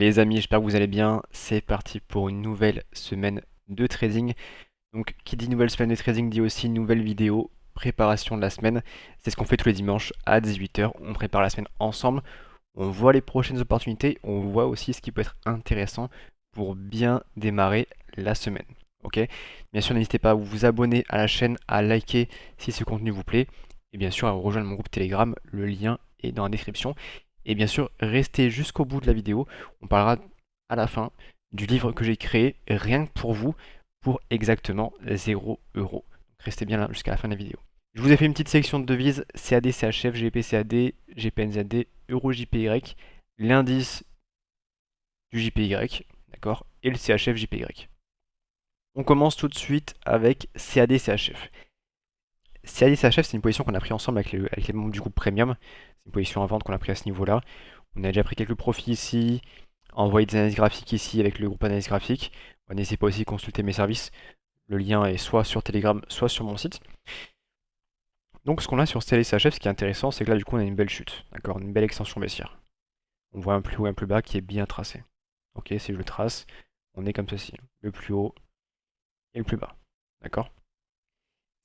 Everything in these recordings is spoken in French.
Les amis, j'espère que vous allez bien. C'est parti pour une nouvelle semaine de trading. Donc, qui dit nouvelle semaine de trading dit aussi nouvelle vidéo, préparation de la semaine. C'est ce qu'on fait tous les dimanches à 18 h. On prépare la semaine ensemble. On voit les prochaines opportunités. On voit aussi ce qui peut être intéressant pour bien démarrer la semaine. Ok? Bien sûr, n'hésitez pas à vous abonner à la chaîne, à liker si ce contenu vous plaît. Et bien sûr, à rejoindre mon groupe Telegram. Le lien est dans la description. Et bien sûr, restez jusqu'au bout de la vidéo. On parlera à la fin du livre que j'ai créé rien que pour vous pour exactement 0 euros. Donc restez bien là jusqu'à la fin de la vidéo. Je vous ai fait une petite sélection de devises CAD, CHF, GBP, CAD, GPNZD, Euro JPY, l'indice du JPY, d'accord, et le CHF JPY. On commence tout de suite avec CAD, CHF. CAD, CHF, c'est une position qu'on a pris ensemble avec les membres du groupe Premium. C'est une position à vendre qu'on a pris à ce niveau-là. On a déjà pris quelques profits ici, envoyé des analyses graphiques ici avec le groupe analyse graphique. N'hésitez pas aussi à consulter mes services. Le lien est soit sur Telegram, soit sur mon site. Donc ce qu'on a sur CLSHF, ce qui est intéressant, c'est que là du coup on a une belle chute, d'accord, une belle extension baissière. On voit un plus haut et un plus bas qui est bien tracé. Ok, si je le trace, on est comme ceci, le plus haut et le plus bas, d'accord.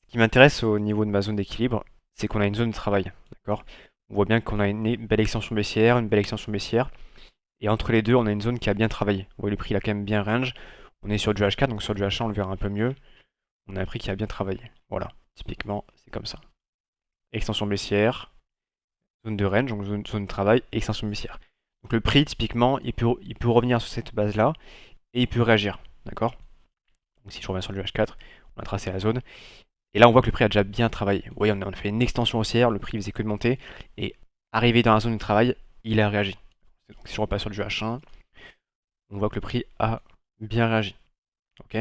Ce qui m'intéresse au niveau de ma zone d'équilibre, c'est qu'on a une zone de travail, d'accord. On voit bien qu'on a une belle extension baissière, une belle extension baissière. Et entre les deux, on a une zone qui a bien travaillé. Vous voyez, le prix il a quand même bien range. On est sur du H4, donc sur du H1, on le verra un peu mieux. On a un prix qui a bien travaillé. Voilà, typiquement, c'est comme ça. Extension baissière, zone de range, donc zone de travail, et extension baissière. Donc le prix, typiquement, il peut revenir sur cette base-là, et il peut réagir. D'accord. Donc si je reviens sur du H4, on a tracé la zone. Et là, on voit que le prix a déjà bien travaillé. Vous voyez, on a fait une extension haussière, le prix faisait que de monter. Et arrivé dans la zone de travail, il a réagi. Donc si je repasse sur du H1, on voit que le prix a bien réagi. Ok,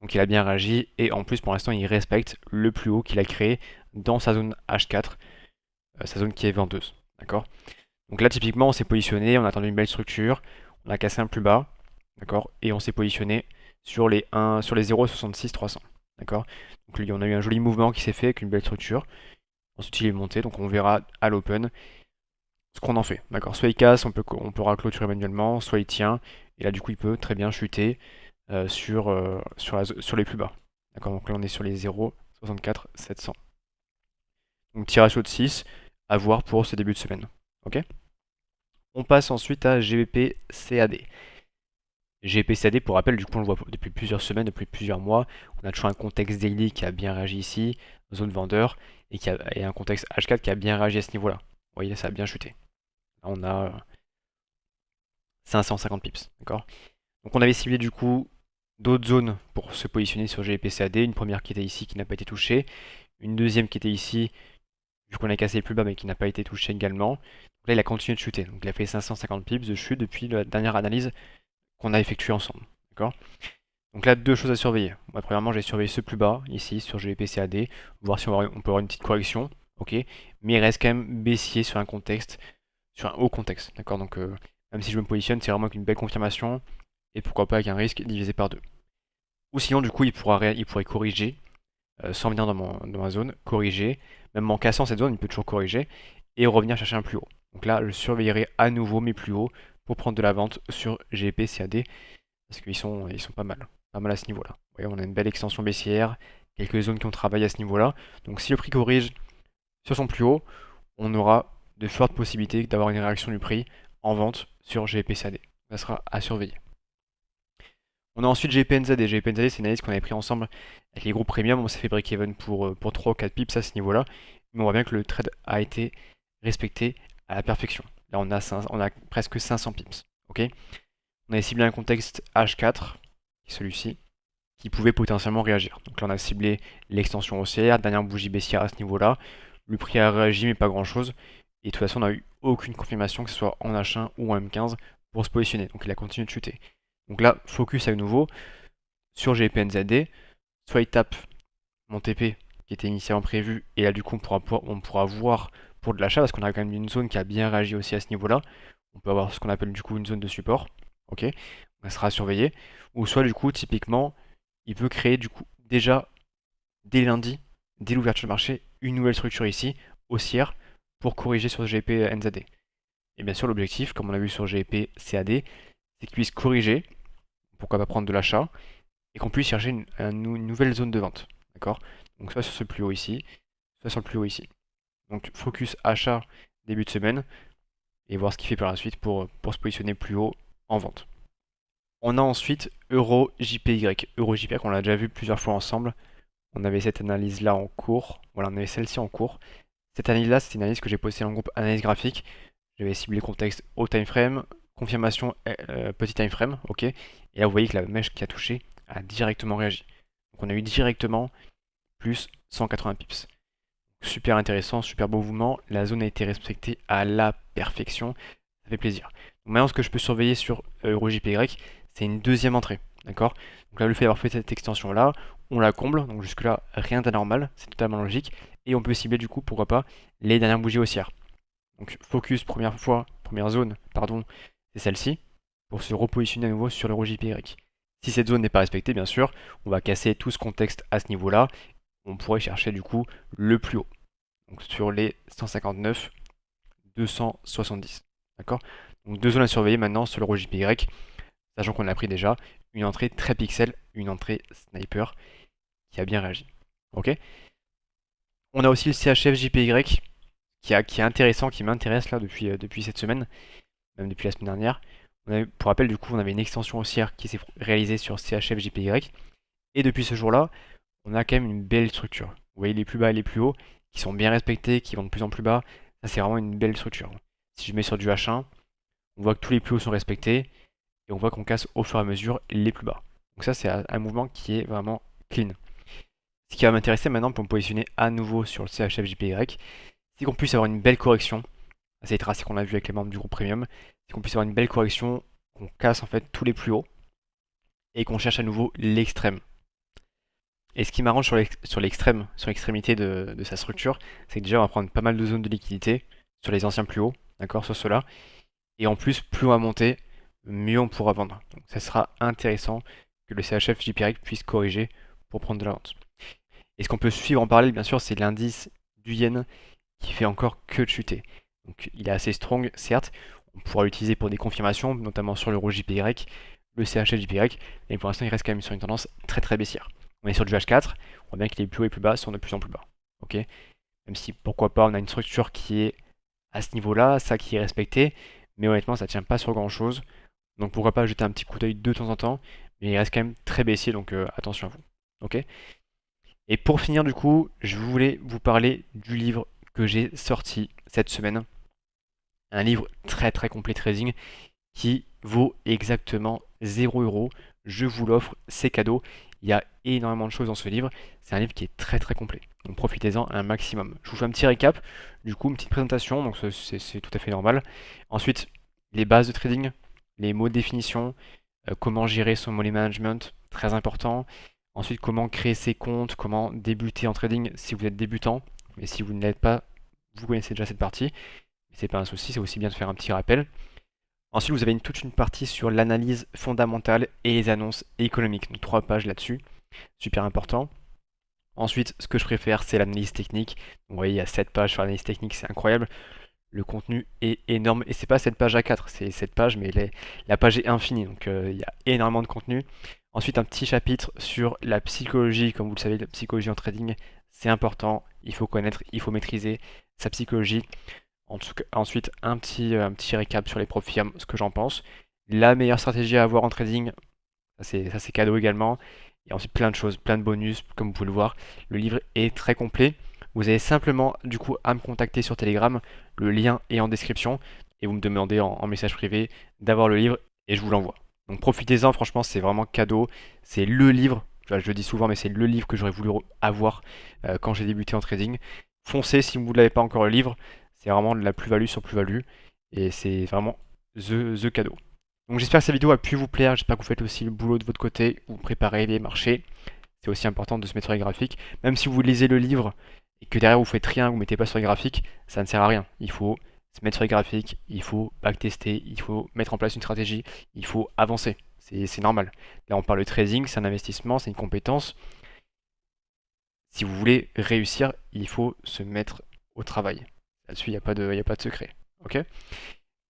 donc il a bien réagi et en plus pour l'instant il respecte le plus haut qu'il a créé dans sa zone H4, sa zone qui est vendeuse. D'accord. Donc là typiquement on s'est positionné, on a attendu une belle structure, on a cassé un plus bas, d'accord, et on s'est positionné sur les 0,66 300. D'accord. Donc on a eu un joli mouvement qui s'est fait avec une belle structure. Ensuite il est monté, donc on verra à l'open ce qu'on en fait. D'accord. Soit il casse, on pourra clôturer manuellement, soit il tient, et là du coup il peut très bien chuter sur les plus bas. D'accord, donc là on est sur les 0,64 700. Donc petit ratio de 6 à voir pour ce début de semaine. Ok. On passe ensuite à GBP CAD. GBP CAD, pour rappel, du coup on le voit depuis plusieurs semaines, depuis plusieurs mois. On a toujours un contexte daily qui a bien réagi ici, zone vendeur, et un contexte H4 qui a bien réagi à ce niveau-là. Vous voyez, ça a bien chuté. Là on a 550 pips. D'accord. Donc on avait ciblé du coup d'autres zones pour se positionner sur GBP-CAD. Une première qui était ici qui n'a pas été touchée. Une deuxième qui était ici, vu qu'on a cassé plus bas mais qui n'a pas été touchée également. Donc là il a continué de chuter. Donc il a fait 550 pips de chute depuis la dernière analyse qu'on a effectuée ensemble. D'accord. Donc là deux choses à surveiller. Moi, premièrement j'ai surveillé ce plus bas ici sur GBP-CAD, voir si on peut avoir une petite correction. Ok. Mais il reste quand même baissier sur un contexte, sur un haut contexte. D'accord. Donc même si je me positionne, c'est vraiment une belle confirmation. Et pourquoi pas avec un risque divisé par 2. Ou sinon, du coup, il pourrait corriger, sans venir dans ma zone, corriger, même en cassant cette zone, il peut toujours corriger, et revenir chercher un plus haut. Donc là, je surveillerai à nouveau mes plus hauts pour prendre de la vente sur GP, CAD, parce qu'ils sont pas mal à ce niveau-là. Vous voyez, on a une belle extension baissière, quelques zones qui ont travaillé à ce niveau-là. Donc si le prix corrige sur son plus haut, on aura de fortes possibilités d'avoir une réaction du prix en vente sur GP, CAD. Ça sera à surveiller. On a ensuite GPNZ, et GPNZ c'est une analyse qu'on avait pris ensemble avec les groupes premium. On s'est fait break-even pour 3 ou 4 pips à ce niveau-là, mais on voit bien que le trade a été respecté à la perfection. Là on a presque 500 pips. Ok. On avait ciblé un contexte H4, qui est celui-ci, qui pouvait potentiellement réagir. Donc là on a ciblé l'extension haussière, dernière bougie baissière à ce niveau-là. Le prix a réagi mais pas grand-chose. Et de toute façon on n'a eu aucune confirmation que ce soit en H1 ou en M15 pour se positionner. Donc il a continué de chuter. Donc là, focus à nouveau sur GPNZD. Soit il tape mon TP qui était initialement prévu, et là du coup on pourra voir pour de l'achat, parce qu'on a quand même une zone qui a bien réagi aussi à ce niveau-là. On peut avoir ce qu'on appelle du coup une zone de support. Ok, ça sera à surveiller. Ou soit du coup, typiquement, il peut créer du coup déjà dès lundi, dès l'ouverture du marché, une nouvelle structure ici, haussière, pour corriger sur GPNZD. Et bien sûr, l'objectif, comme on l'a vu sur GP CAD, c'est qu'ils puissent corriger, pourquoi pas prendre de l'achat, et qu'on puisse chercher une nouvelle zone de vente. D'accord? Donc soit sur ce plus haut ici, soit sur le plus haut ici. Donc focus achat début de semaine, et voir ce qu'il fait par la suite pour se positionner plus haut en vente. On a ensuite Euro JPY. Euro JPY, on l'a déjà vu plusieurs fois ensemble. On avait cette analyse-là en cours. Voilà, on avait celle-ci en cours. Cette analyse-là, c'est une analyse que j'ai postée dans le groupe analyse graphique. J'avais ciblé le contexte au time frame, confirmation petit time frame, ok. Et là, vous voyez que la mèche qui a touché a directement réagi. Donc on a eu directement plus 180 pips. Super intéressant, super beau mouvement. La zone a été respectée à la perfection. Ça fait plaisir. Donc maintenant, ce que je peux surveiller sur EuroJPY, c'est une deuxième entrée. D'accord? Donc là, le fait d'avoir fait cette extension-là, on la comble. Donc jusque-là, rien d'anormal. C'est totalement logique. Et on peut cibler du coup, pourquoi pas, les dernières bougies haussières. Donc focus, première zone, pardon, c'est celle-ci. Pour se repositionner à nouveau sur l'EuroJPY. Si cette zone n'est pas respectée, bien sûr, on va casser tout ce contexte à ce niveau-là. On pourrait chercher du coup le plus haut. Donc sur les 159, 270. D'accord? Donc deux zones à surveiller maintenant sur le JPY, sachant qu'on a pris déjà une entrée très pixel, une entrée sniper qui a bien réagi. Ok? On a aussi le CHF JPY qui est intéressant, qui m'intéresse là depuis cette semaine, même depuis la semaine dernière. Pour rappel, du coup, on avait une extension haussière qui s'est réalisée sur CHF JPY. Et depuis ce jour-là, on a quand même une belle structure. Vous voyez les plus bas et les plus hauts qui sont bien respectés, qui vont de plus en plus bas. Ça, c'est vraiment une belle structure. Si je mets sur du H1, on voit que tous les plus hauts sont respectés et on voit qu'on casse au fur et à mesure les plus bas. Donc ça, c'est un mouvement qui est vraiment clean. Ce qui va m'intéresser maintenant pour me positionner à nouveau sur le CHF JPY, c'est qu'on puisse avoir une belle correction. C'est les tracés qu'on a vu avec les membres du groupe premium. C'est qu'on puisse avoir une belle correction, qu'on casse en fait tous les plus hauts et qu'on cherche à nouveau l'extrême. Et ce qui m'arrange sur l'extrême, sur l'extrémité de sa structure, c'est que déjà on va prendre pas mal de zones de liquidité sur les anciens plus hauts, d'accord, sur ceux-là. Et en plus, plus on va monter, mieux on pourra vendre. Donc ça sera intéressant que le CHF JPY puisse corriger pour prendre de la vente. Et ce qu'on peut suivre en parallèle, bien sûr, c'est l'indice du yen qui fait encore que de chuter. Donc il est assez strong, certes. On pourra l'utiliser pour des confirmations, notamment sur l'euro JPY, le CHF JPY, mais pour l'instant il reste quand même sur une tendance très très baissière. On est sur du H4, on voit bien que les plus hauts et plus bas sont de plus en plus bas. Ok? Même si pourquoi pas on a une structure qui est à ce niveau-là, ça qui est respecté, mais honnêtement ça tient pas sur grand chose. Donc pourquoi pas jeter un petit coup d'œil de temps en temps, mais il reste quand même très baissier, donc attention à vous. Ok? Et pour finir du coup, je voulais vous parler du livre que j'ai sorti cette semaine. Un livre très très complet trading qui vaut exactement 0 €. Je vous l'offre, c'est cadeau. Il y a énormément de choses dans ce livre. C'est un livre qui est très très complet. Donc profitez-en un maximum. Je vous fais un petit récap, du coup une petite présentation, donc c'est tout à fait normal. Ensuite, les bases de trading, les mots de définition, comment gérer son money management, très important. Ensuite, comment créer ses comptes, comment débuter en trading si vous êtes débutant. Mais si vous ne l'êtes pas, vous connaissez déjà cette partie. C'est pas un souci, c'est aussi bien de faire un petit rappel. Ensuite, vous avez toute une partie sur l'analyse fondamentale et les annonces économiques. Donc 3 pages là-dessus, super important. Ensuite, ce que je préfère, c'est l'analyse technique. Vous voyez, il y a 7 pages sur l'analyse technique, c'est incroyable. Le contenu est énorme. Et c'est pas cette page A4, c'est cette page, mais la page est infinie. Donc il y a énormément de contenu. Ensuite, un petit chapitre sur la psychologie. Comme vous le savez, la psychologie en trading, c'est important. Il faut connaître, il faut maîtriser sa psychologie. Ensuite, un petit récap sur les profils, ce que j'en pense. La meilleure stratégie à avoir en trading, ça c'est cadeau également. Et ensuite plein de choses, plein de bonus, comme vous pouvez le voir. Le livre est très complet. Vous avez simplement du coup à me contacter sur Telegram. Le lien est en description. Et vous me demandez en message privé d'avoir le livre et je vous l'envoie. Donc profitez-en, franchement c'est vraiment cadeau. C'est le livre, je le dis souvent, mais c'est le livre que j'aurais voulu avoir quand j'ai débuté en trading. Foncez si vous ne l'avez pas encore le livre. C'est vraiment de la plus-value sur plus-value. Et c'est vraiment the cadeau. Donc j'espère que cette vidéo a pu vous plaire. J'espère que vous faites aussi le boulot de votre côté. Vous préparez les marchés. C'est aussi important de se mettre sur les graphiques. Même si vous lisez le livre et que derrière vous faites rien, vous ne mettez pas sur les graphiques, ça ne sert à rien. Il faut se mettre sur les graphiques, il faut backtester, il faut mettre en place une stratégie, il faut avancer. C'est normal. Là on parle de trading, c'est un investissement, c'est une compétence. Si vous voulez réussir, il faut se mettre au travail. Là-dessus, il n'y a pas de secret. Ok?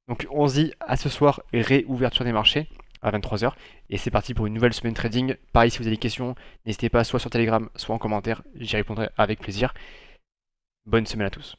Donc on se dit à ce soir, réouverture des marchés à 23h. Et c'est parti pour une nouvelle semaine de trading. Pareil, si vous avez des questions, n'hésitez pas soit sur Telegram, soit en commentaire. J'y répondrai avec plaisir. Bonne semaine à tous.